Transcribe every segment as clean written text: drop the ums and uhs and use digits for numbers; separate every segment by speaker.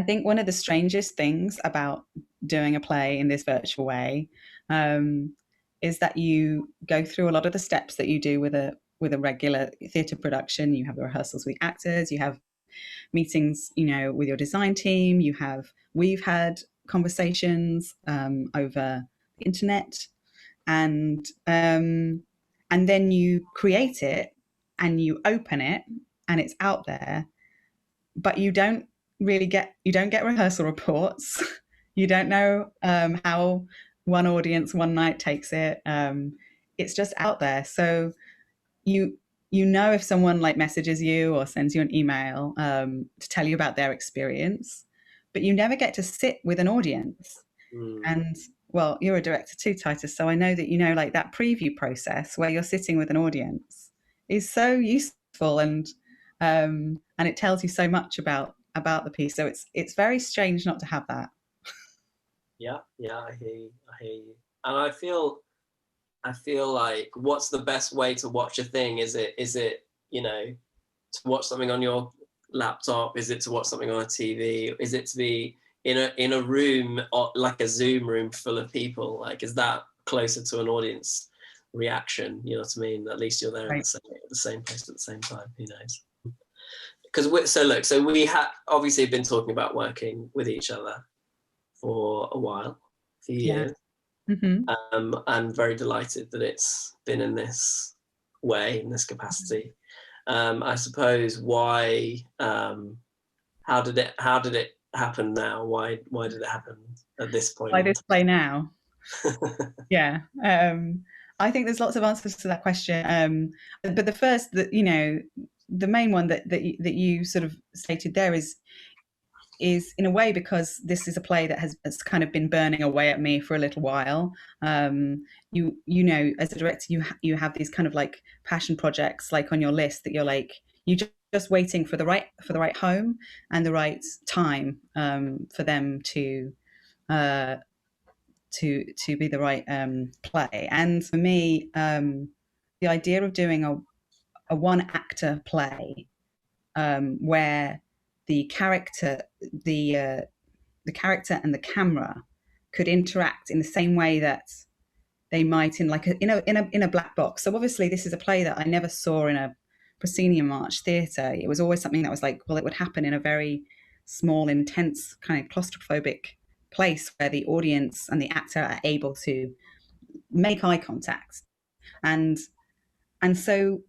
Speaker 1: I think one of the strangest things about doing a play in this virtual way is that you go through a lot of the steps that you do with a regular theatre production. You have the rehearsals with the actors, you have meetings, with your design team. We've had conversations over the internet, and then you create it and you open it and it's out there, but you don't get rehearsal reports. You don't know how one audience one night takes it. It's just out there, so you if someone like messages you or sends you an email to tell you about their experience, but you never get to sit with an audience. And well, you're a director too, Titus, so I know that like that preview process where you're sitting with an audience is so useful, and it tells you so much about the piece. So it's very strange not to have that.
Speaker 2: Yeah, I hear you. And I feel like, what's the best way to watch a thing? Is it to watch something on your laptop? Is it to watch something on a TV? Is it to be in a room, or like a Zoom room full of people? Like, is that closer to an audience reaction? You know what I mean? At least you're there right. at the same place at the same time. Who knows? Because so we have obviously been talking about working with each other for a while, a few years. Mm-hmm. I'm very delighted that it's been in this way, in this capacity. I suppose why? How did it happen now? Why did it happen at this point?
Speaker 1: Why this play now? Yeah, I think there's lots of answers to that question. But the first, the main one that you sort of stated there is in a way because this is a play that has kind of been burning away at me for a little while. As a director, you have these kind of like passion projects like on your list that you're like just waiting for the right home and the right time for them to be the right play. And for me, the idea of doing a one actor play where the character and the camera could interact in the same way that they might in a black box. So obviously this is a play that I never saw in a proscenium arch theatre. It was always something that was like, well, it would happen in a very small, intense, kind of claustrophobic place where the audience and the actor are able to make eye contact. And so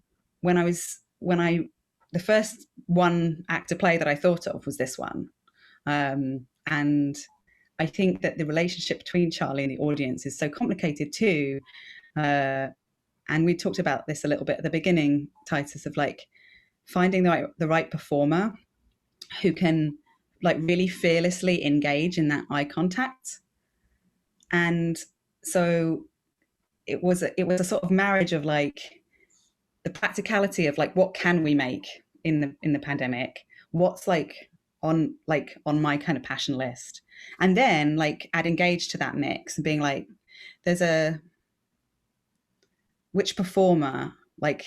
Speaker 1: the first one actor play that I thought of was this one. And I think that the relationship between Charlie and the audience is so complicated too. And we talked about this a little bit at the beginning, Titus, of like finding the right performer who can like really fearlessly engage in that eye contact. And so it was a sort of marriage of like the practicality of like, what can we make in the pandemic? What's like on my kind of passion list? And then like add engage to that mix and being like, which performer like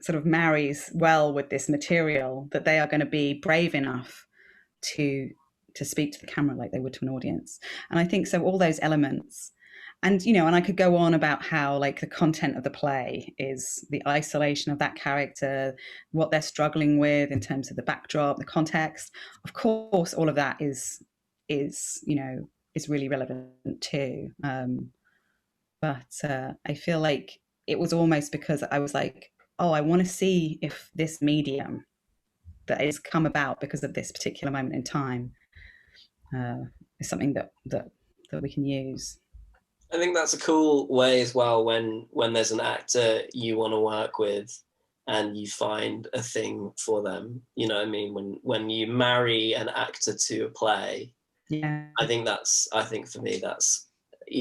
Speaker 1: sort of marries well with this material that they are going to be brave enough to speak to the camera like they would to an audience. And I think so all those elements. And, and I could go on about how like the content of the play is the isolation of that character, what they're struggling with in terms of the backdrop, the context. Of course, all of that is really relevant too. But I feel like it was almost because I was like, oh, I want to see if this medium that has come about because of this particular moment in time is something that we can use.
Speaker 2: I think that's a cool way as well when there's an actor you want to work with and you find a thing for them. You know what I mean? When you marry an actor to a play,
Speaker 1: yeah.
Speaker 2: I think for me, that's,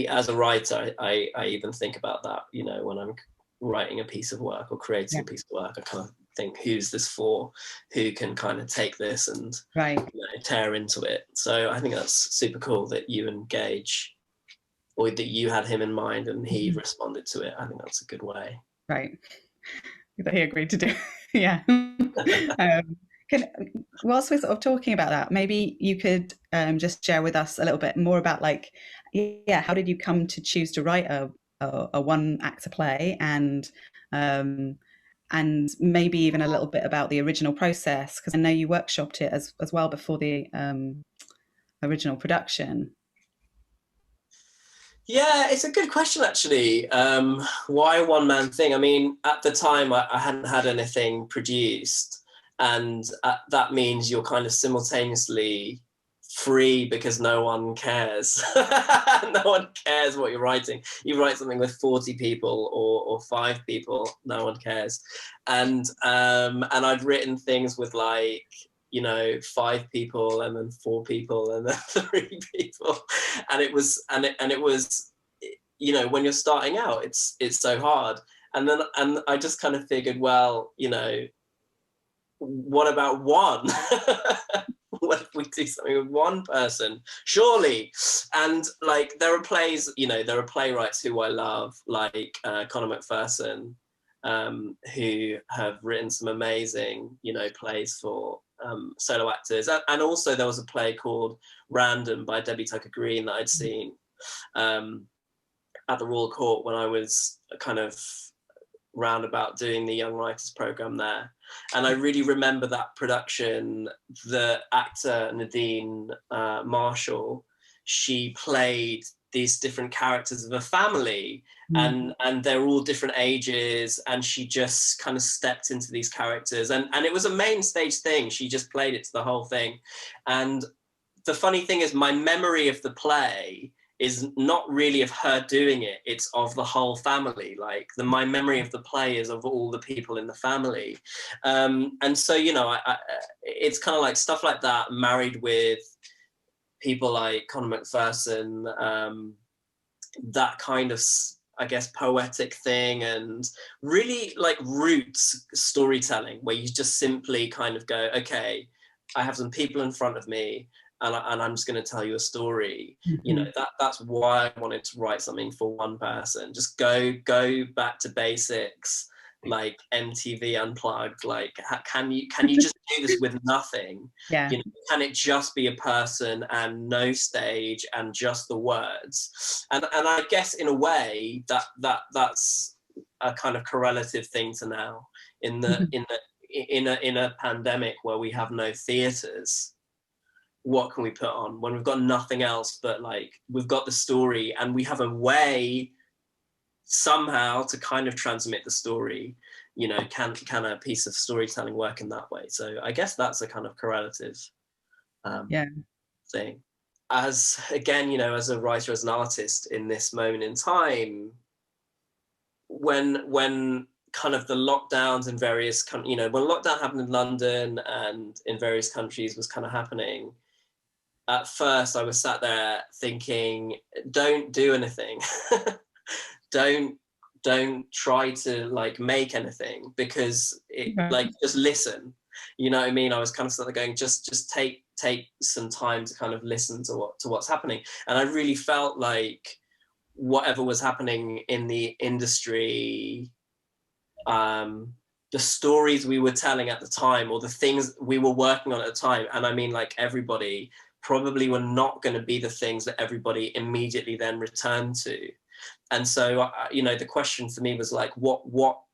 Speaker 2: as a writer, I even think about that, when I'm writing a piece of work or creating a piece of work, I kind of think, who's this for? Who can kind of take this and tear into it? So I think that's super cool that you engage, or that you had him in mind and he responded to it. I think that's a good way.
Speaker 1: Right. That he agreed to do. Yeah. Can, whilst we're sort of talking about that, maybe you could just share with us a little bit more about, like, yeah, how did you come to choose to write a one actor play, um, and maybe even a little bit about the original process, because I know you workshopped it as well before the original production.
Speaker 2: Yeah, it's a good question actually. Why one man thing? I mean, at the time, I hadn't had anything produced, and that means you're kind of simultaneously free because no one cares. No one cares what you're writing. You write something with 40 people or 5 people, no one cares. And I'd written things with, like, 5 people and then 4 people and then 3 people, and it was, when you're starting out, it's so hard. And I just kind of figured, well, what about one? What if we do something with one person? Surely. And, like, there are playwrights who I love, like Conor McPherson, who have written some amazing, plays for solo actors. And also there was a play called Random by Debbie Tucker Green that I'd seen at the Royal Court when I was kind of roundabout doing the Young Writers program there. And I really remember that production. The actor Nadine Marshall, she played these different characters of a family,
Speaker 1: Mm.
Speaker 2: and they're all different ages, and she just kind of stepped into these characters, and it was a main stage thing. She just played it to the whole thing. And the funny thing is, my memory of the play is not really of her doing it, it's of the whole family. Like, my memory of the play is of all the people in the family. And so, it's kind of like stuff like that married with people like Conor McPherson, that kind of, I guess, poetic thing, and really, like, roots storytelling, where you just simply kind of go, okay, I have some people in front of me, and I'm just going to tell you a story.
Speaker 1: Mhm.
Speaker 2: That's why I wanted to write something for one person. Just go back to basics, like MTV Unplugged. Like, can you just do this with nothing?
Speaker 1: Yeah.
Speaker 2: Can it just be a person and no stage and just the words? And I guess, in a way, that's a kind of correlative thing to now, in a pandemic where we have no theaters. What can we put on when we've got nothing else but, like, we've got the story, and we have a way somehow to kind of transmit the story? Can a piece of storytelling work in that way? So I guess that's a kind of correlative
Speaker 1: Yeah.
Speaker 2: thing. As, again, as a writer, as an artist in this moment in time, when kind of the lockdowns in various when lockdown happened in London and in various countries was kind of happening, at first I was sat there thinking, don't do anything. don't try to, like, make anything, because like, just listen. You know what I mean? I was kind of sort of going, just take some time to kind of listen to what's happening. And I really felt like whatever was happening in the industry, the stories we were telling at the time, or the things we were working on at the time, and I mean, like, everybody, probably were not going to be the things that everybody immediately then returned to. And so, the question for me was, like, what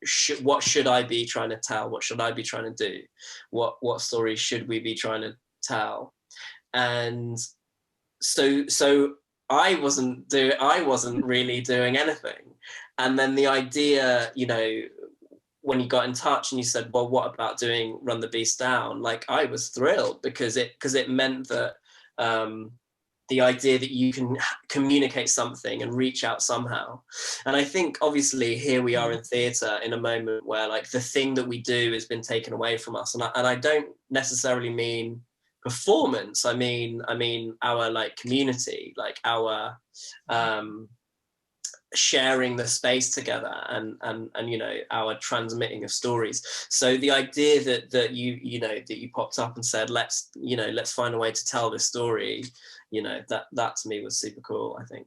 Speaker 2: should I be trying to tell? What should I be trying to do? What stories should we be trying to tell? And so I wasn't really doing anything. And then the idea, when you got in touch and you said, well, what about doing Run the Beast Down? Like, I was thrilled, because it meant that the idea that you can communicate something and reach out somehow. And I think, obviously, here we are in theatre in a moment where, like, the thing that we do has been taken away from us. And I don't necessarily mean performance. I mean our, like, community, like, our sharing the space together, and our transmitting of stories. So the idea that you popped up and said, let's find a way to tell this story, that to me was super cool, I think.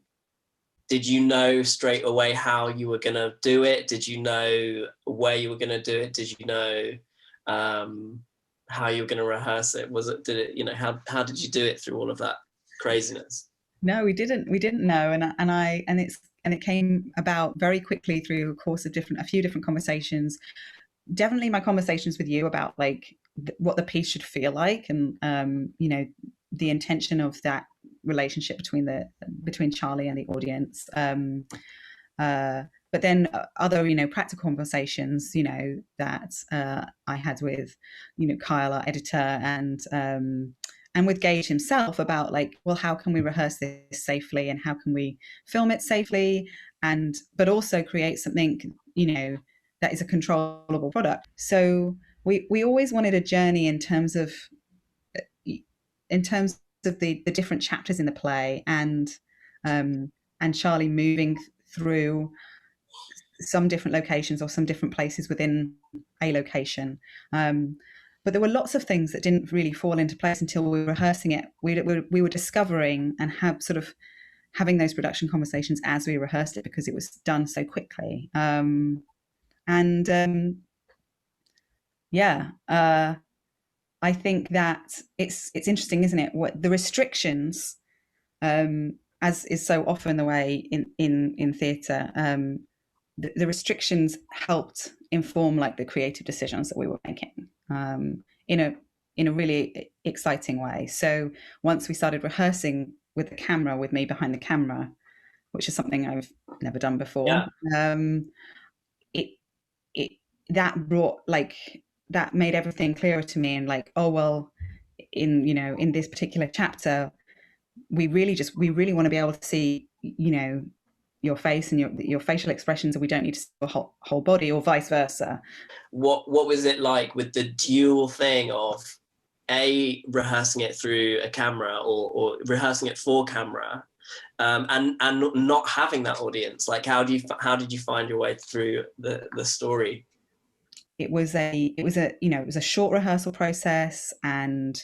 Speaker 2: Did you know straight away how you were going to do it? Did you know where you were going to do it? Did you know how you were going to rehearse it? Did it, how did you do it through all of that craziness?
Speaker 1: No, we didn't know, and it came about very quickly through a course of a few different conversations. Definitely my conversations with you about like what the piece should feel like, and the intention of that relationship between Charlie and the audience. Uh, but then other, practical conversations, that I had with, Kyle, our editor, and with Gage himself about like, well, how can we rehearse this safely, and how can we film it safely, but also create something, that is a controllable product. So we always wanted a journey in terms of the different chapters in the play, and Charlie moving through some different locations or some different places within a location. But there were lots of things that didn't really fall into place until we were rehearsing it. We were discovering and having those production conversations as we rehearsed it, because it was done so quickly. And Yeah, I think that it's interesting, isn't it? What the restrictions, as is so often the way in theatre, the restrictions helped inform like the creative decisions that we were making, in a really exciting way. So once we started rehearsing with the camera, with me behind the camera, which is something I've never done before,
Speaker 2: Yeah.
Speaker 1: it it that made everything clearer to me, and like, oh well, in this particular chapter, we really want to be able to see, your face and your facial expressions, and we don't need to see your whole body, or vice versa.
Speaker 2: What was it like with the dual thing of rehearsing it through a camera, or rehearsing it for camera, and not having that audience? Like, how did you find your way through the story?
Speaker 1: It was a short rehearsal process, and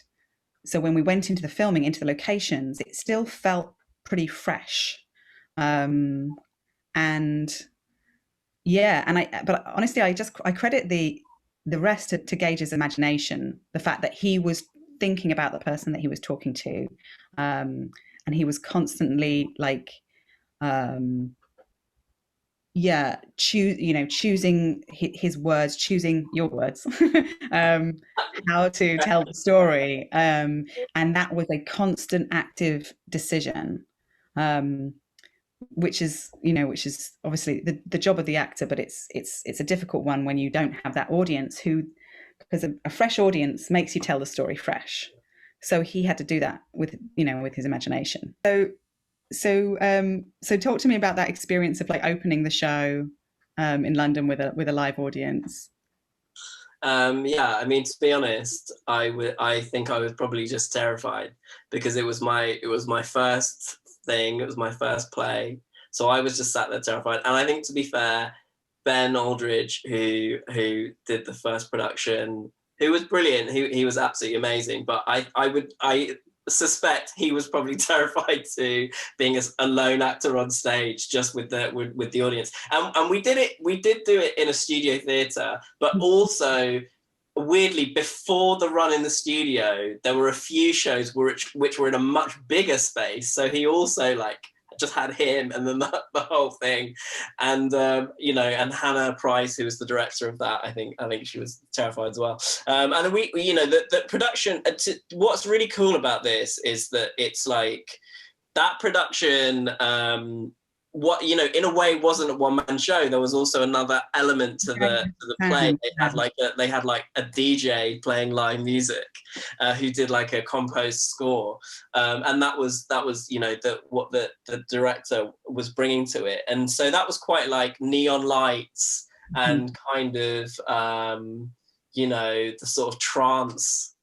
Speaker 1: so when we went into the filming, into the locations, it still felt pretty fresh. And yeah, but honestly, I credit the rest to Gage's imagination, the fact that he was thinking about the person that he was talking to, and he was constantly like, yeah, choosing his words, choosing your words, um, how to tell the story, and that was a constant active decision. Um, which is obviously the job of the actor, but it's a difficult one when you don't have that audience, because a fresh audience makes you tell the story fresh. So he had to do that with his imagination. So talk to me about that experience of like opening the show, in London with a live audience.
Speaker 2: Yeah, I mean, to be honest, I think I was probably just terrified, because it was my first thing, it was my first play, so I was just sat there terrified. And I think, to be fair, Ben Aldridge, who did the first production, who was brilliant, he was absolutely amazing, but I suspect he was probably terrified too, being a lone actor on stage, just with the audience. And we did do it in a studio theatre, but also, weirdly, before the run in the studio, there were a few shows which were in a much bigger space, so he also like just had him, and then the whole thing. And and Hannah Price, who was the director of that, I think she was terrified as well. And then we the production, what's really cool about this is that it's like that production, what in a way wasn't a one-man show. There was also another element to the play. They had like a DJ playing live music, who did like a composed score, and that was what the director was bringing to it. And so that was quite like neon lights, and kind of the sort of trance,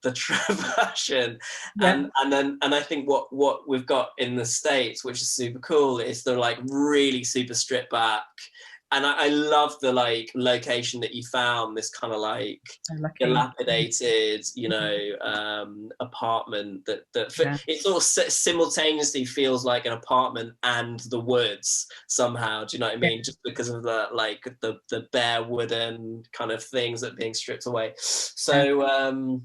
Speaker 2: the version.
Speaker 1: Yeah.
Speaker 2: And I think what we've got in the States, which is super cool, is the like really super stripped back I love the like location that you found, this kind of like
Speaker 1: So lucky.
Speaker 2: dilapidated, you know, apartment
Speaker 1: Yeah.
Speaker 2: it sort of simultaneously feels like an apartment and the woods somehow. Do you know what I
Speaker 1: Yeah.
Speaker 2: mean? Just because of the like the bare wooden kind of things that are being stripped away.
Speaker 1: Yeah.
Speaker 2: So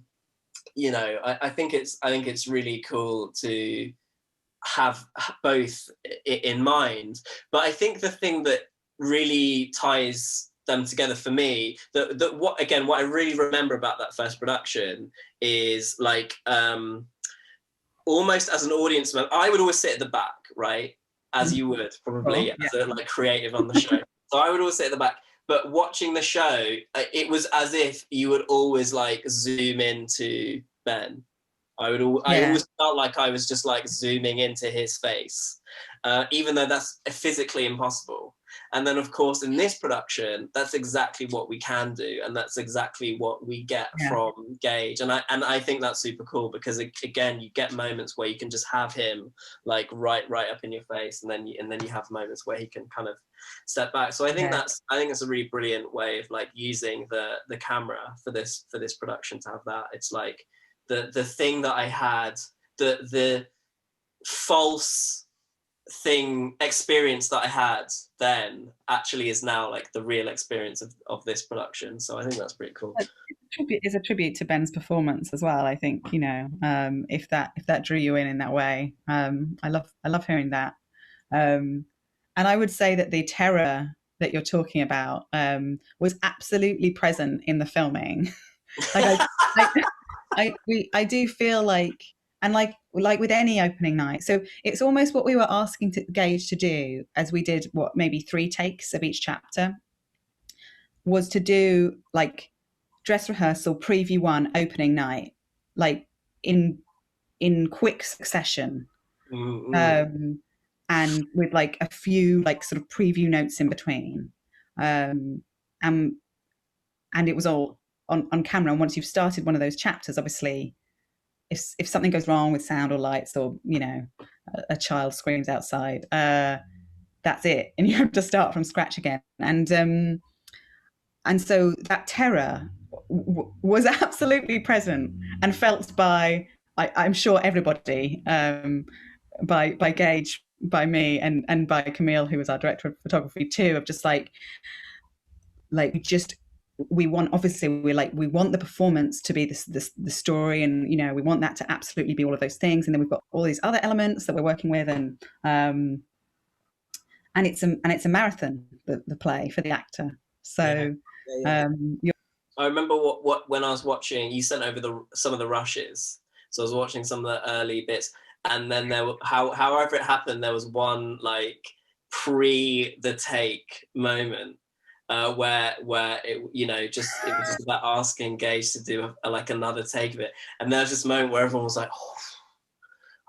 Speaker 2: you know, I think it's really cool to have both in mind. But I think the thing that really ties them together for me, that what I really remember about that first production is like almost as an audience member, I would always sit at the back, right? As you would
Speaker 1: Cool.
Speaker 2: probably
Speaker 1: Yeah.
Speaker 2: as a like creative on the show. So I would always sit at the back. But watching the show, it was as if you would always like zoom into Ben. I
Speaker 1: Yeah.
Speaker 2: always felt like I was just like zooming into his face, even though that's physically impossible. And then, of course, in this production, that's exactly what we can do, and that's exactly what we get
Speaker 1: Yeah.
Speaker 2: from Gage. And I think that's super cool because again, you get moments where you can just have him like right up in your face, and then you have moments where he can kind of step back. So I think
Speaker 1: Yeah.
Speaker 2: that's a really brilliant way of like using the camera for this production to have that. It's like the thing that I had, the false thing experience that I had then actually is now like the real experience of this production. So I think that's pretty cool.
Speaker 1: Is a tribute to Ben's performance as well. I think, you know, if that drew you in that way, I love hearing that. And I would say that the terror that you're talking about was absolutely present in the filming. Like I do feel like, and like with any opening night, so it's almost what we were asking to Gage to do, as we did what, maybe 3 takes of each chapter, was to do like dress rehearsal, preview 1, opening night, like in quick succession,
Speaker 2: Mm-hmm.
Speaker 1: and with like a few like sort of preview notes in between, um, and it was all on camera. And once you've started one of those chapters, obviously, if something goes wrong with sound or lights, or you know, a child screams outside, that's it, and you have to start from scratch again. And so that terror was absolutely present and felt by, I'm sure, everybody, by Gage, by me, and by Camille, who was our director of photography too, of just like we want, obviously we want the performance to be this the story, and you know, we want that to absolutely be all of those things, and then we've got all these other elements that we're working with, and it's a marathon, the play for the actor.
Speaker 2: Yeah,
Speaker 1: So
Speaker 2: yeah.
Speaker 1: you're
Speaker 2: I remember what when I was watching, you sent over some of the rushes, so I was watching some of the early bits, and then however it happened, there was one like pre the take moment where it, you know, it was just about asking Gage to do like another take of it, and there was this moment where everyone was like, oh,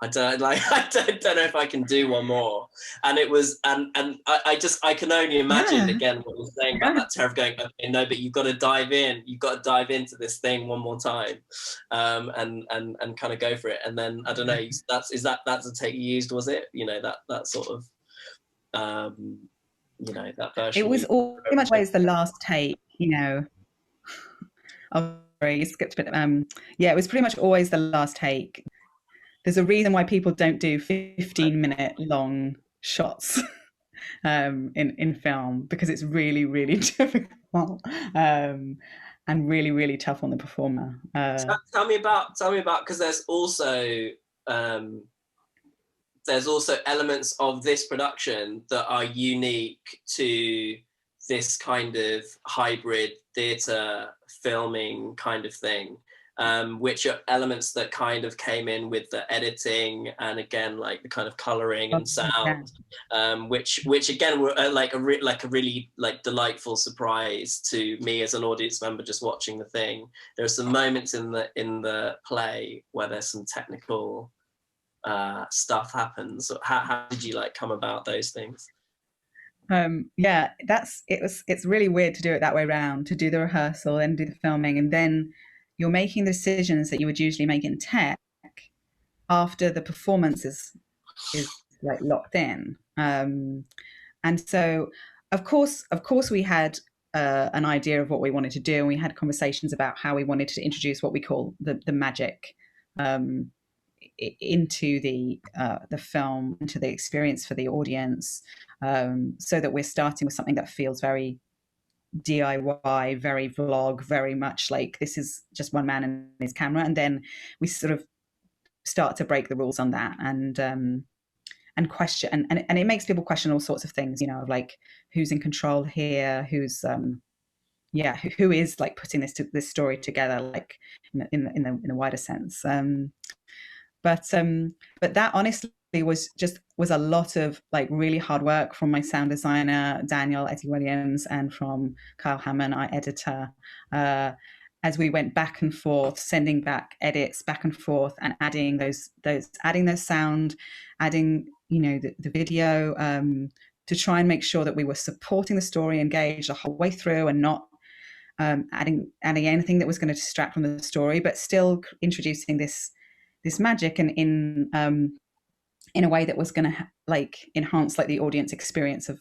Speaker 2: I don't like I don't know if I can do one more. And it was and I can only imagine
Speaker 1: yeah
Speaker 2: again what you're saying about
Speaker 1: yeah
Speaker 2: that terror of going, okay, no, but you've got to dive in, you've got to dive into this thing one more time, and kind of go for it. And then I don't know, that's a take you used, was it? You know, that sort of you know, that
Speaker 1: It
Speaker 2: version
Speaker 1: was
Speaker 2: you
Speaker 1: all pretty much always the last take, you know. Oh, sorry, you skipped a bit. Yeah, it was pretty much always the last take. There's a reason why people don't do 15-minute long shots, in film, because it's really, really difficult, and really, really tough on the performer.
Speaker 2: tell me about because um, there's also elements of this production that are unique to this kind of hybrid theatre filming kind of thing, which are elements that kind of came in with the editing and again like the kind of colouring and
Speaker 1: Yeah.
Speaker 2: sound, which again were like a really like delightful surprise to me as an audience member just watching the thing. There are some moments in the play where there's some technical stuff happens. How did you like come about those things?
Speaker 1: Yeah, it's really weird to do it that way around, to do the rehearsal and do the filming, and then you're making the decisions that you would usually make in tech after the performance is like locked in. And so of course, we had an idea of what we wanted to do, and we had conversations about how we wanted to introduce what we call the magic um, into the film, into the experience for the audience, so that we're starting with something that feels very DIY, very vlog, very much like this is just one man and his camera, and then we sort of start to break the rules on that and question and it makes people question all sorts of things, you know, of like who's in control here, who's yeah, who is like putting this story together, like in the wider sense. But that honestly was a lot of like really hard work from my sound designer Daniel Eddie Williams and from Kyle Hammond, our editor, uh, as we went back and forth, sending back edits back and forth, and adding their sound, adding, you know, the video, to try and make sure that we were supporting the story, engaged the whole way through, and not adding anything that was going to distract from the story, but still introducing this magic, and in a way that was going to like enhance like the audience experience of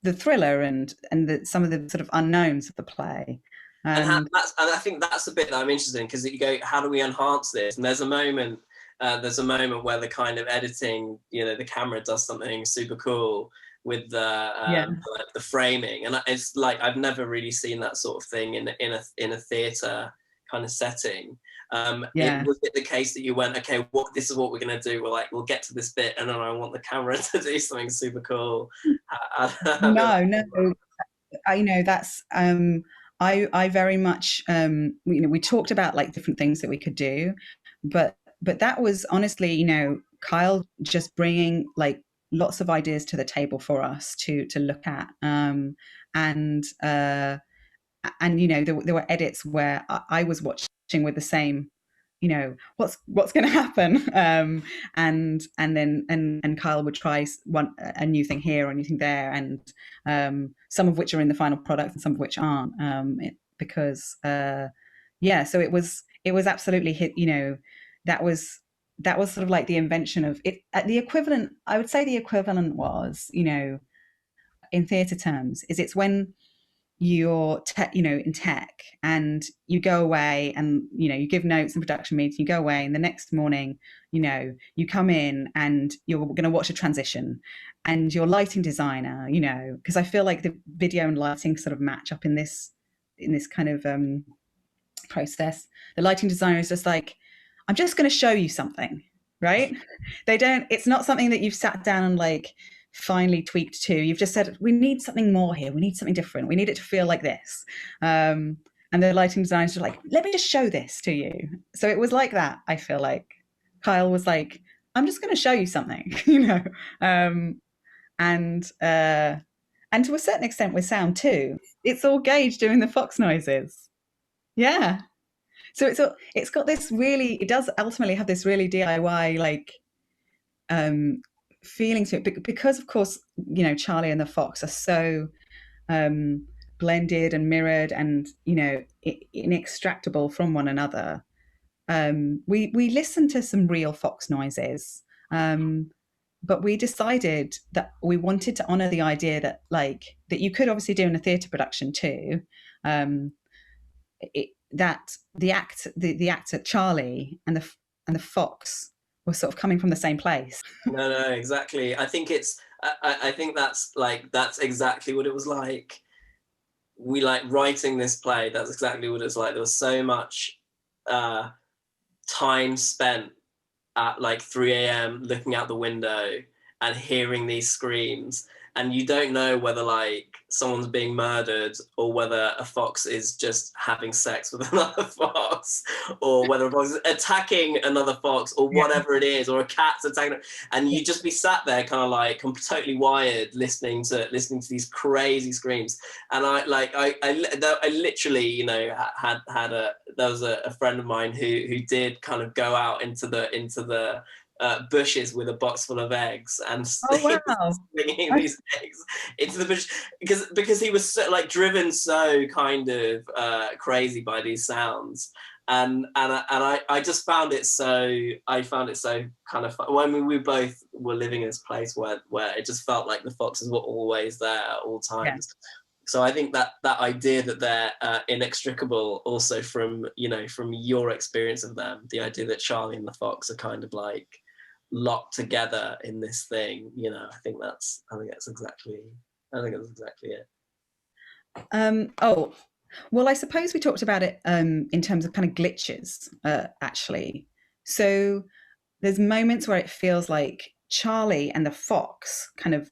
Speaker 1: the thriller and some of the sort of unknowns of the play.
Speaker 2: And I think that's the bit that I'm interested in, because you go, how do we enhance this? And there's a moment where the kind of editing, you know, the camera does something super cool with
Speaker 1: Yeah,
Speaker 2: the framing, and it's like I've never really seen that sort of thing in a theatre kind of setting.
Speaker 1: yeah.
Speaker 2: Was it the case that you went, okay, this is what we're going to do? We'll get to this bit, and then I want the camera to do something super cool.
Speaker 1: No, no. I know that's I very much you know, we talked about like different things that we could do, but that was honestly, you know, Kyle just bringing like lots of ideas to the table for us to look at, and you know, there were edits where I was watching with the same, you know, what's going to happen, and Kyle would try a new thing here or a new thing there, and some of which are in the final product and some of which aren't, because yeah, so it was absolutely hit, you know, that was sort of like the invention of it. The equivalent, I would say the equivalent was, you know, in theatre terms, is it's when you're you know, in tech, and you go away and, you know, you give notes and production meetings, you go away, and the next morning, you know, you come in and you're going to watch a transition, and your lighting designer, you know, because I feel like the video and lighting sort of match up in this kind of process. The lighting designer is just like, I'm just going to show you something, right? They don't, it's not something that you've sat down and like finely tweaked to. You've just said, we need something more here. We need something different. We need it to feel like this. And the lighting designers are like, let me just show this to you. So it was like that. I feel like Kyle was like, I'm just going to show you something, you know, and to a certain extent with sound too. It's all Gage doing the fox noises. Yeah. So it's got this really, it does ultimately have this really DIY like um feeling to it, because of course, you know, Charlie and the fox are so um blended and mirrored and, you know, inextractable from one another. We listened to some real fox noises, but we decided that we wanted to honor the idea that like that you could obviously do in a theatre production too, um that the actor Charlie and the fox were sort of coming from the same place.
Speaker 2: No, exactly. I think I think that's exactly what it was like. We like writing this play. That's exactly what it's like. There was so much time spent at like 3 a.m. looking out the window and hearing these screams, and you don't know whether like someone's being murdered or whether a fox is just having sex with another fox, or whether a fox is attacking another fox, or whatever it is, or a cat's attacking, and you just be sat there kind of like totally wired listening to these crazy screams. And I literally, you know, there was a friend of mine who did kind of go out into the bushes with a box full of eggs and
Speaker 1: Oh wow!
Speaker 2: slinging these eggs into the bush, because he was so, like driven so kind of crazy by these sounds. I just found it so, I found it so kind of fun. Well, I mean, we both were living in this place where it just felt like the foxes were always there at all
Speaker 1: Yeah.
Speaker 2: times. So I think that idea that they're inextricable also from, you know, from your experience of them, the idea that Charlie and the fox are kind of like locked together in this thing, you know, I think that's exactly it.
Speaker 1: Oh, well, I suppose we talked about it in terms of kind of glitches, actually. So there's moments where it feels like Charlie and the fox kind of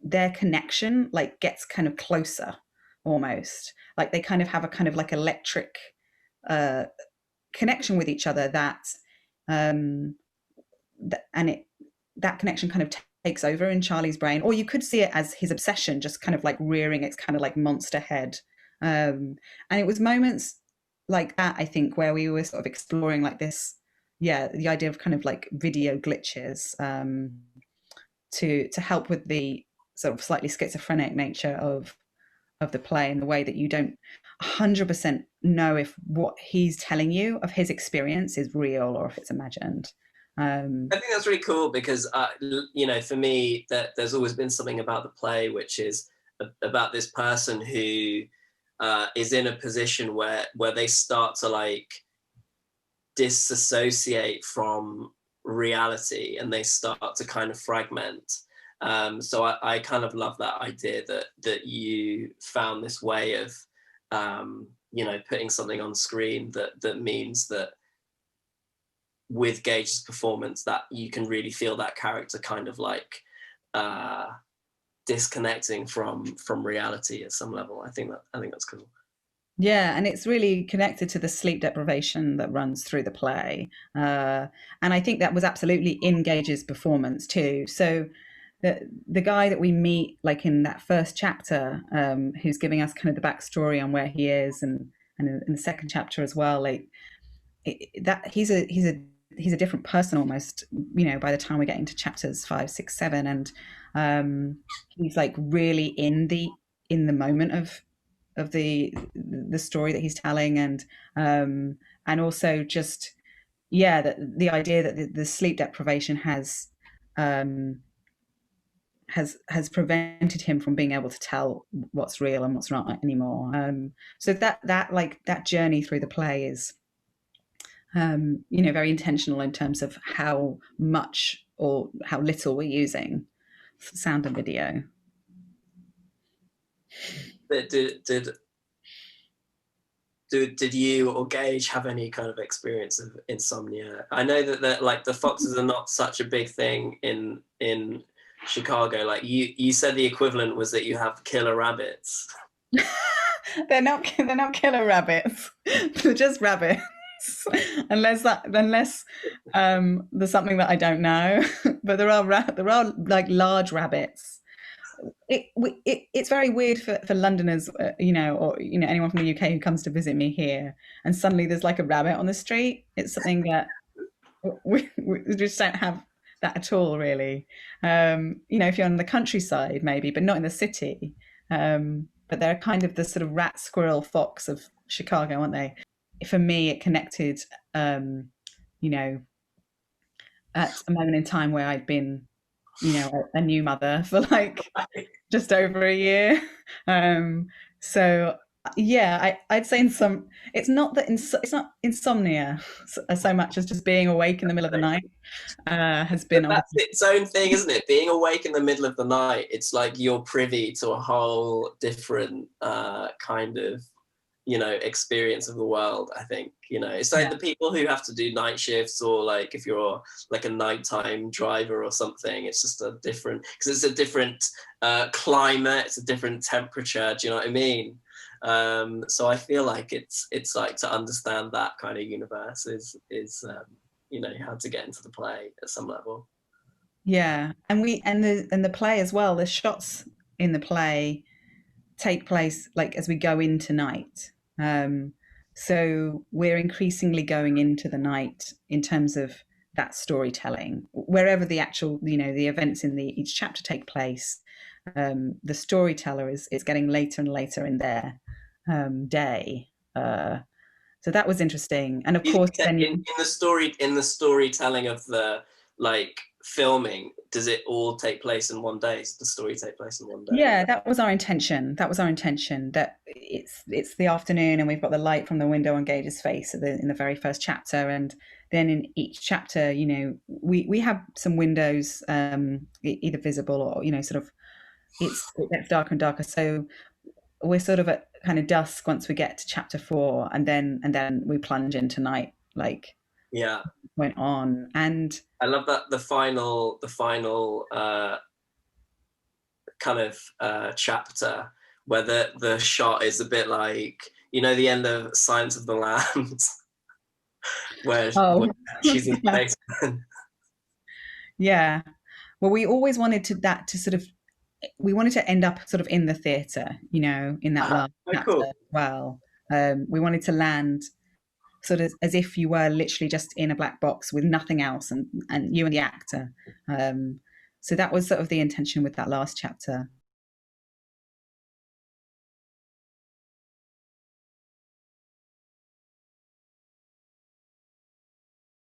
Speaker 1: their connection like gets kind of closer almost. Like they kind of have a kind of like electric uh, connection with each other um, and it that connection kind of takes over in Charlie's brain, or you could see it as his obsession just kind of like rearing its kind of like monster head. And it was moments like that, I think, where we were sort of exploring like this, yeah, the idea of kind of like video glitches to help with the sort of slightly schizophrenic nature of the play, and the way that you don't 100% know if what he's telling you of his experience is real or if it's imagined.
Speaker 2: I think that's really cool because, you know, for me, that there's always been something about the play which is about this person who is in a position where they start to like disassociate from reality and they start to kind of fragment. So I kind of love that idea that you found this way of, you know, putting something on screen that means that with Gage's performance that you can really feel that character kind of like disconnecting from reality at some level. I think that's cool.
Speaker 1: Yeah, and it's really connected to the sleep deprivation that runs through the play. And I think that was absolutely in Gage's performance too. So the guy that we meet, like in that first chapter, who's giving us kind of the backstory on where he is, and in the second chapter as well, like that he's a different person almost. You know, by the time we get into chapters 5, 6, 7, and he's like really in the moment of the story that he's telling, and also just, yeah, that the idea that the sleep deprivation um has prevented him from being able to tell what's real and what's not anymore. So that like that journey through the play is you know, very intentional in terms of how much or how little we're using sound and video.
Speaker 2: Did you or Gage have any kind of experience of insomnia? I know that like the foxes are not such a big thing in Chicago. Like you said the equivalent was that you have killer rabbits.
Speaker 1: They're not killer rabbits. They're just rabbits. unless there's something that I don't know. But there are like large rabbits. It's very weird for Londoners, you know, or you know, anyone from the UK who comes to visit me here, and suddenly there's like a rabbit on the street. It's something that we just don't have that at all, really. You know, if you're on the countryside, maybe, but not in the city. But they're kind of the sort of rat, squirrel, fox of Chicago, aren't they? For me, it connected, you know, at a moment in time where I'd been, you know, a new mother for like just over a year. So yeah, I'd say it's not that it's not insomnia so much as just being awake in the middle of the night has been
Speaker 2: But that's its own thing, isn't it? Being awake in the middle of the night, it's like you're privy to a whole different kind of, you know, experience of the world. I think, you know, it's like
Speaker 1: yeah.
Speaker 2: the people who have to do night shifts, or like if you're like a nighttime driver or something, it's just a different, because it's a different climate, it's a different temperature. Do you know what I mean? So I feel like it's like to understand that kind of universe is you know, you had to get into the play at some level.
Speaker 1: Yeah, and the play as well. The shots in the play take place like as we go into night. So we're increasingly going into the night in terms of that storytelling. Wherever the actual, you know, the events in the each chapter take place, the storyteller is getting later and later in their day. So that was interesting. And of
Speaker 2: You
Speaker 1: course,
Speaker 2: think that
Speaker 1: then
Speaker 2: in the story, in the storytelling of the like filming, does it all take place in one day? Does the story take place in one day?
Speaker 1: yeah, that was our intention. That was our intention. That it's the afternoon, and we've got the light from the window on Gage's face in the very first chapter, and then in each chapter, we have some windows, either visible or sort of it gets darker and darker. So we're sort of at kind of dusk once we get to chapter 4, and then we plunge into night, like
Speaker 2: Yeah,
Speaker 1: went on. And
Speaker 2: I love that the final kind of chapter where the shot is a bit like, the end of Science of the Lambs where
Speaker 1: oh,
Speaker 2: she's in
Speaker 1: yeah,
Speaker 2: space.
Speaker 1: yeah. Well, we always wanted to sort of we wanted to end up sort of in the theatre, in that last
Speaker 2: Oh,
Speaker 1: chapter
Speaker 2: cool.
Speaker 1: as well. We wanted to land sort of as if you were literally just in a black box with nothing else, and you and the actor. So that was sort of the intention with that last chapter.